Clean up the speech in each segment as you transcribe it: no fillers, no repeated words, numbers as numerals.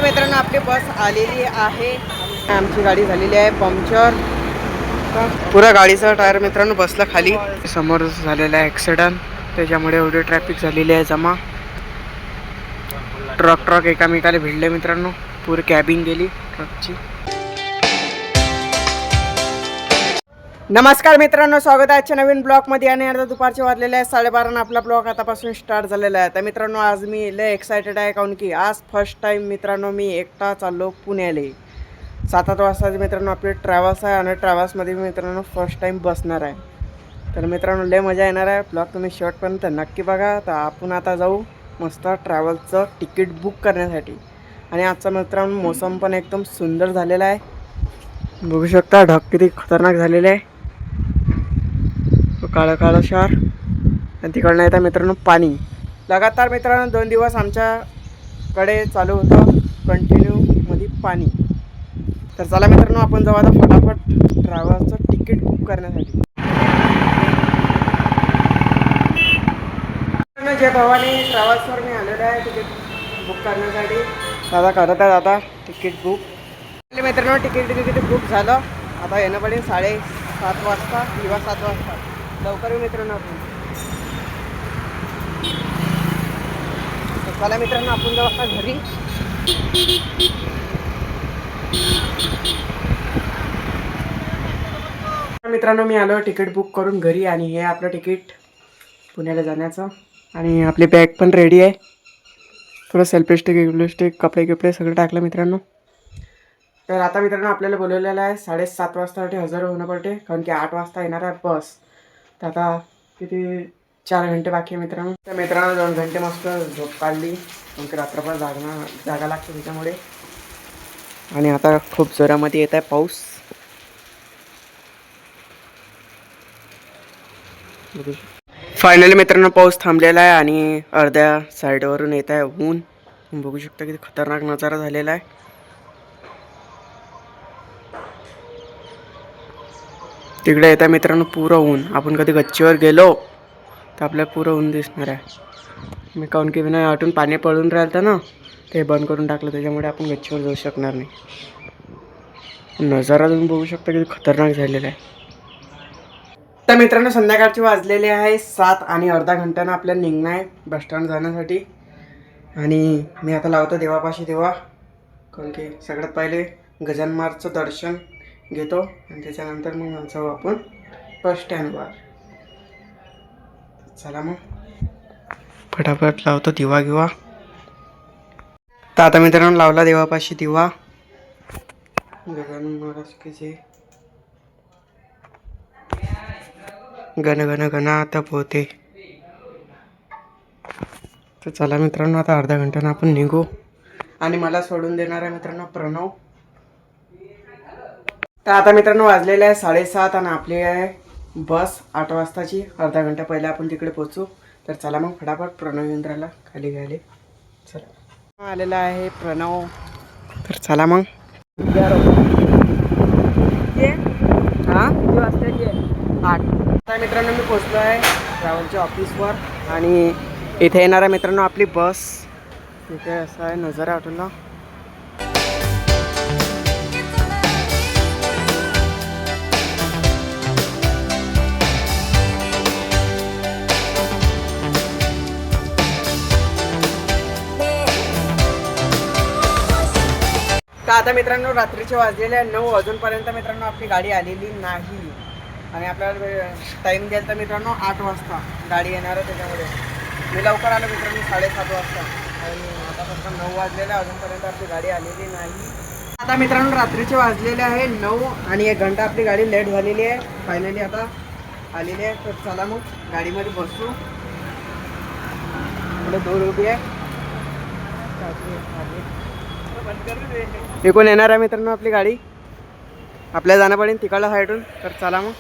मित्रांनो आपली बस आलेली आहे. आमची गाडी झालेली आहे पंक्चर. पुरा गाडीचा टायर मित्रांनो बसला खाली. समोर झालेला आहे ॲक्सिडेंट, त्याच्यामुळे एवढी ट्रॅफिक झालेली आहे जमा. ट्रक एकामेकाला भिडले मित्रांनो. पूर्ण कॅबिन गेली ट्रकची. नमस्कार मित्रांनो, स्वागत आहे आजच्या नवीन ब्लॉगमध्ये. आणि आता दुपारचे वाजलेले आहे 12:30. आपला ब्लॉग आतापासून स्टार्ट झालेला आहे. तर मित्रांनो आज मी लय एक्सायटेड आहे, कारण की आज फर्स्ट टाईम मित्रांनो मी एकटा चाललो पुण्याला. 7-8 वाजताचे मित्रांनो आपले ट्रॅव्हल्स आहे, आणि ट्रॅव्हल्समध्ये मित्रांनो फर्स्ट टाईम बसणार आहे. तर मित्रांनो लय मजा येणार आहे. ब्लॉग तुम्ही शेवटपर्यंत नक्की बघा. तर आपण आता जाऊ मस्त ट्रॅव्हल्सचं तिकीट बुक करण्यासाठी. आणि आजचा मित्रांनो मोसम पण एकदम सुंदर झालेला आहे. बघू शकता ढग किती खतरनाक झालेले आहे. काळं काळं शार. आणि तिकडनं येतं मित्रांनो पाणी. लगातार मित्रांनो 2 दिवस आमच्याकडे चालू होतं कंटिन्यू मध्ये पाणी. तर चला मित्रांनो आपण जाऊ आता फटाफट ट्रॅव्हल्सचं तिकीट बुक करण्यासाठी. जय भवानी ट्रॅव्हल्सवर मी आलेलो आहे तिकीट बुक करण्यासाठी. दादा करत आहे आता तिकीट बुक. मित्रांनो तिकीट बुक झालं. आता येणं पडेल 7:30 वाजता किंवा 7 वाजता. लवकर येऊ मित्रांनो आपण. चला मित्रांनो आपण जाऊ आता घरी. मित्रांनो मी आलो तिकीट बुक करून घरी. आणि हे आपलं तिकीट पुण्याला जाण्याचं. आणि आपली बॅग पण रेडी आहे. थोडं सेल्फी स्टिक कपडे सगळं टाकलं मित्रांनो. तर आता मित्रांनो आपल्याला बोलवलेलं आहे 7:30 वाजतासाठी हजर होणं पडते, कारण की 8 वाजता येणार आहे बस. तर आता किती 4 घंटे बाकी आहे मित्रांनो. तर मित्रांनो 2 घंटे मस्त झोप काढली, कारण की रात्रभर जागा लागते त्याच्यामुळे. आणि आता खूप जोरामध्ये येत आहे पाऊस. फायनली मित्रांनो पाऊस थांबलेला आहे. आणि अर्ध्या साईडवरून येत आहे ऊन. बघू शकता किती खतरनाक नजारा झालेला आहे. तिकडे येत आहे मित्रांनो पुरं ऊन. आपण कधी गच्चीवर गेलो तर आपल्याला पुरं ऊन दिसणार आहे. मी काऊन की नाही आतून पाणी पडून राहिलं ना, ते बंद करून टाकलं, त्याच्यामुळे आपण गच्चीवर जाऊ शकणार नाही. नजारा तुम्ही बघू शकता किती खतरनाक झालेला आहे. तर मित्रांनो संध्याकाळचे वाजलेले आहे 7 आणि अर्धा घंट्यानं आपल्याला निघणं आहे बसस्टँड जाण्यासाठी. आणि मी आता लावतो देवापाशी देवा, कारण की सगळ्यात पहिले गजाननचं दर्शन घेतो. आणि त्याच्यानंतर मग जाऊ आपण बस स्टँडवर. चला मग फटाफट लावतो दिवा गिवा. तर आता मित्रांनो लावला देवापाशी दिवा. गजानन महाराज की जय. गण गण गणात होते. तर चला मित्रांनो आता अर्ध्या घंट्यानं आपण निघू. आणि मला सोडून देणार आहे मित्रांनो प्रणव. तर आता मित्रांनो वाजलेले आहे 7:30 आणि आपली आहे बस 8 वाजताची. अर्धा घंटा पहिले आपण तिकडे पोहोचू. तर चला मग फटाफट प्रणव येऊन राहिला खाली घ्यायला. चला आलेला आहे प्रणव. तर चला मग. हां 8. आता मित्रांनो मी पोचलो आहे ट्रॅव्हलच्या ऑफिसवर. आणि इथे येणार आहे मित्रांनो आपली बस. इथे असा आहे नजारा आठवला. तर आता मित्रांनो रात्रीचे वाजलेले आहे 9. अजूनपर्यंत मित्रांनो आपली गाडी आलेली नाही. आणि आपल्याला टाईम द्याल तर मित्रांनो 8 वाजता गाडी येणार आहे, त्याच्यामुळे मी लवकर आलो मित्रांनो 7:30 वाजता. आणि आता फक्त 9 वाजलेले आहे, अजूनपर्यंत आपली गाडी आलेली नाही. आता मित्रांनो रात्रीचे वाजलेले आहे 9 आणि 1 घंटा आपली गाडी लेट झालेली आहे. फायनली आता आलेली आहे. तर चला मग गाडीमध्ये बसू. पुढे दूर उभी आहे. इकडून येणार आहे मित्रांनो आपली गाडी. आपल्याला जाणं पडेल तिकडला साईडून. तर चला मग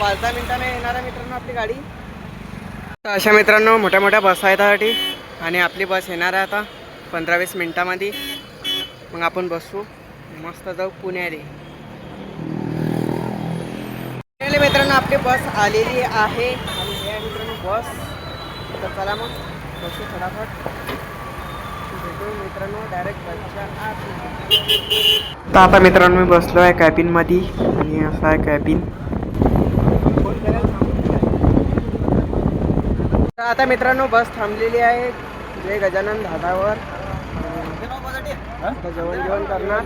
5-10 मिनिटांनी येणार आहे मित्रांनो आपली गाडी. तर अशा मित्रांनो मोठ्या मोठ्या बस आहेत त्यासाठी. आणि आपली बस येणार आहे आता 15-20 मिनिटांमध्ये. मग आपण बसू मस्त जाऊ पुण्याला. मित्रांनो आपली बस आलेली आहे. आणि हे मित्रांनो बस. तर चला मग बसू फटाफट, भेटू मित्रांनो डायरेक्ट बसच्या आत. तर आता मित्रांनो मी बसलो आहे कॅबिनमध्ये आणि असं आहे कॅबिन. तर आता मित्रांनो बस थांबलेली आहे जय गजानन धाबावर. आता जेवण करणार.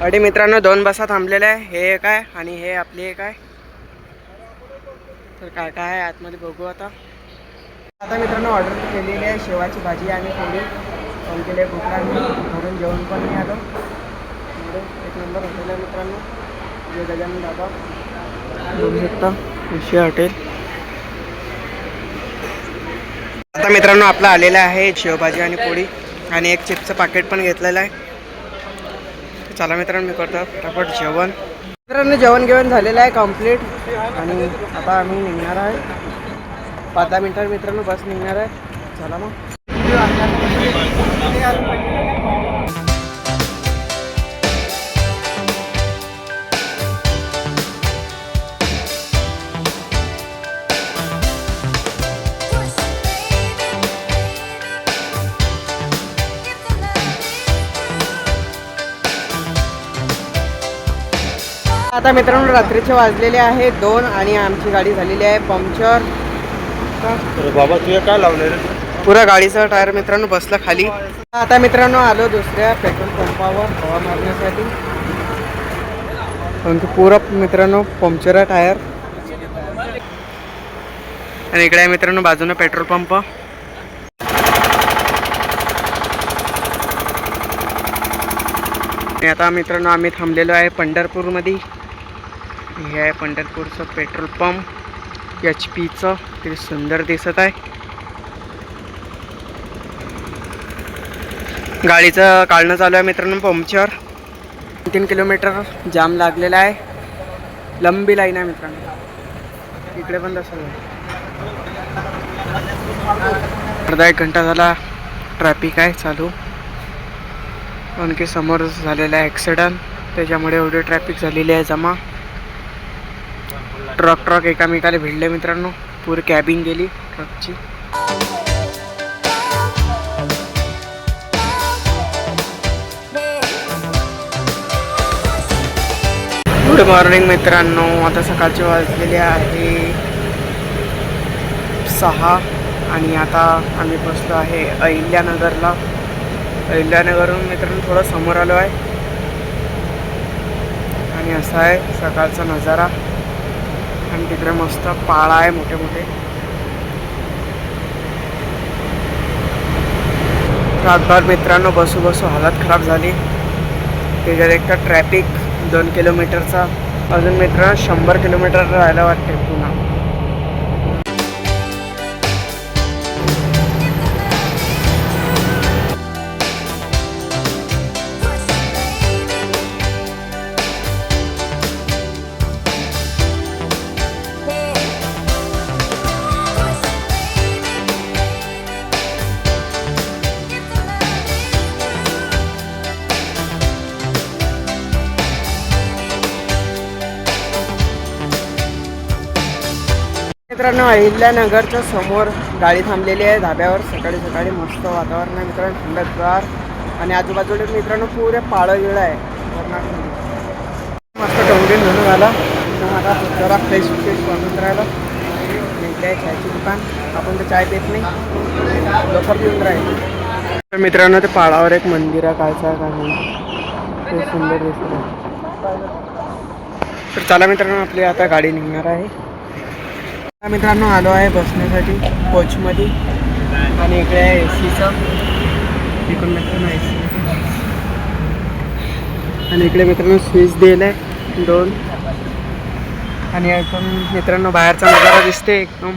अरे मित्रांनो 2 बसा थांबलेल्या आहे, हे एक आहे आणि हे आपली एक आहे. तर काय काय आहे आतमध्ये बघू आता. आता मित्रांनो ऑर्डर केलेली आहे शेवाची भाजी आणि पोळी. फोन केले भूक लागली म्हणून जेवण पण नाही आलं. एक नंबर हॉटेल आहे मित्रांनो जय गजानन धाबा, बघू शकता विषय हॉटेल. आता मित्रांनो आपला आलेला आहे शेवभाजी आणि पोळी आणि एक चिप्सचं पाकिट पण घेतलेलं आहे. चला मित्रांनो मी करतो फटाफट जेवण. मित्रांनो जेवण झालेलं आहे कम्प्लीट आणि आता आम्ही निघणार आहे. 5-10 मिनिटात मित्रांनो बस निघणार आहे. चला मग. आता मित्रांनो रात्रीचे वाजलेले आहे 2 आणि आमची गाडी झालेली आहे पंक्चर. बाबा तुझ्या काय लावलेलं पुरा गाडीचा टायर मित्रांनो बसला खाली. आता मित्रांनो आलो दुसऱ्या पेट्रोल पंपावर हवा मारण्यासाठी, पण पुरा मित्रांनो पंक्चर आहे टायर. आणि इकडे आहे मित्रांनो बाजूने पेट्रोल पंप. आता मित्रांनो आम्ही थांबलेलो आहे पंढरपूरमध्ये. हे आहे पंढरपूरचं पेट्रोल पंप HP चं, ते सुंदर दिसत आहे. गाडीचं काढणं चालू आहे मित्रांनो पंक्चर. 3 किलोमीटर जाम लागलेला आहे, लंबी लाईन आहे मित्रांनो. इकडे पण तसं अर्धा 1 घंटा झाला ट्रॅफिक आहे चालू. आणखी समोर झालेला आहे ॲक्सिडेंट, त्याच्यामुळे एवढी ट्रॅफिक झालेली आहे जमा. ट्रक एकामेकाला भिडले मित्रांनो, पूरी कॅबिन गेली ट्रकची. गुड मॉर्निंग मित्रांनो. आता सकाळचे वाजलेले आहे 6 आणि आता आम्ही बसलो आहे अहिल्यानगरला. अहिल्यानगरहून मित्रांनो थोडं समोर आलो आहे आणि असा आहे सकाळचा नजारा. आणि तिकडे मस्त पाळा आहे मोठे मोठे. रातभर मित्रांनो बसू हालत खराब झाली. त्याच्यात एक तर ट्रॅफिक 2 किलोमीटरचा, अजून मित्रांनो 100 किलोमीटर राहायला वाटते पुन्हा. मित्रांनो अहिल्यानगरच्या समोर गाडी थांबलेली आहे धाब्यावर. सकाळी सकाळी मस्त वातावरण आहे मित्रांनो, थंडगार. आणि आजूबाजूला मित्रांनो पुरे पाळं गिळं आहे. मस्त टोंगीन म्हणून आला आता जरा फ्रेश बनवून राहिलं. इकडे आहे चायची दुकान, आपण तर चाय पित नाही, लोक पिऊन राहिले. तर मित्रांनो ते पाळावर एक मंदिर आहे, कायचं आहे काय नाही, ते सुंदर दिसत आहे. तर चला मित्रांनो आपली आता गाडी निघणार आहे. मित्रांनो आलो आहे बसण्यासाठी कोचमध्ये आणि इकडे आहे AC इकडून मित्रांनो AC आणि इकडे मित्रांनो स्विच दिलं आहे 2 आणि एकदम मित्रांनो बाहेरचा नजारा दिसते एकदम.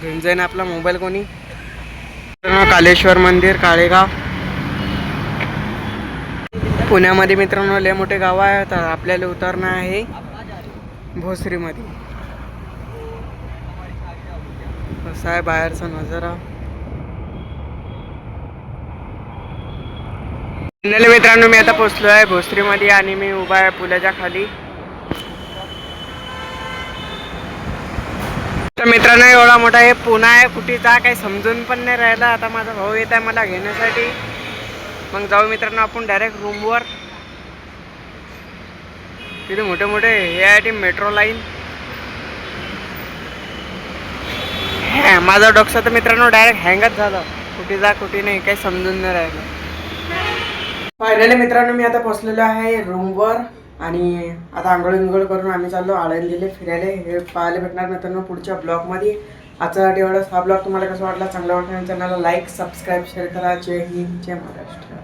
घेऊन जाईन आपला मोबाईल कोणी. कालेश्वर मंदिर काळेगाव पुण्यामध्ये मित्रांनो लय मोठे गाव आहे. तर आपल्याला उतरणं आहे भोसरीमध्ये. असा आहे बाहेरचा नजारा. मित्रांनो मी आता पोहोचलो आहे भोसरीमध्ये आणि मी उभा आहे पुलाच्या खाली. तर मित्रांनो एवढा मोठा हे पुणा आहे कुठेचा काही समजून पण नाही राहिला. आता माझा भाऊ येत आहे मला घेण्यासाठी. मग जाऊ मित्रांनो आपण डायरेक्ट रूमवर. तिथे मोठे मोठे हे आहे मेट्रो लाईन. माझा डोक्सा तर मित्रांनो डायरेक्ट हँगच झालं. कुठे जा कुठे नाही काही समजून नाही राहिलं. फायनली मित्रांनो मी आता पोहोचलेलो आहे रूमवर आणि आता आंघोळ करून आम्ही चाललो आळंदीला फिरायला. हे पाहायला भेटणार मित्रांनो पुढच्या ब्लॉगमध्ये. आजचा एवढाच. हा ब्लॉग तुम्हाला कसा वाटला? चांगला वाटला चॅनलला लाईक सबस्क्राईब शेअर करा. जय हिंद जय महाराष्ट्र.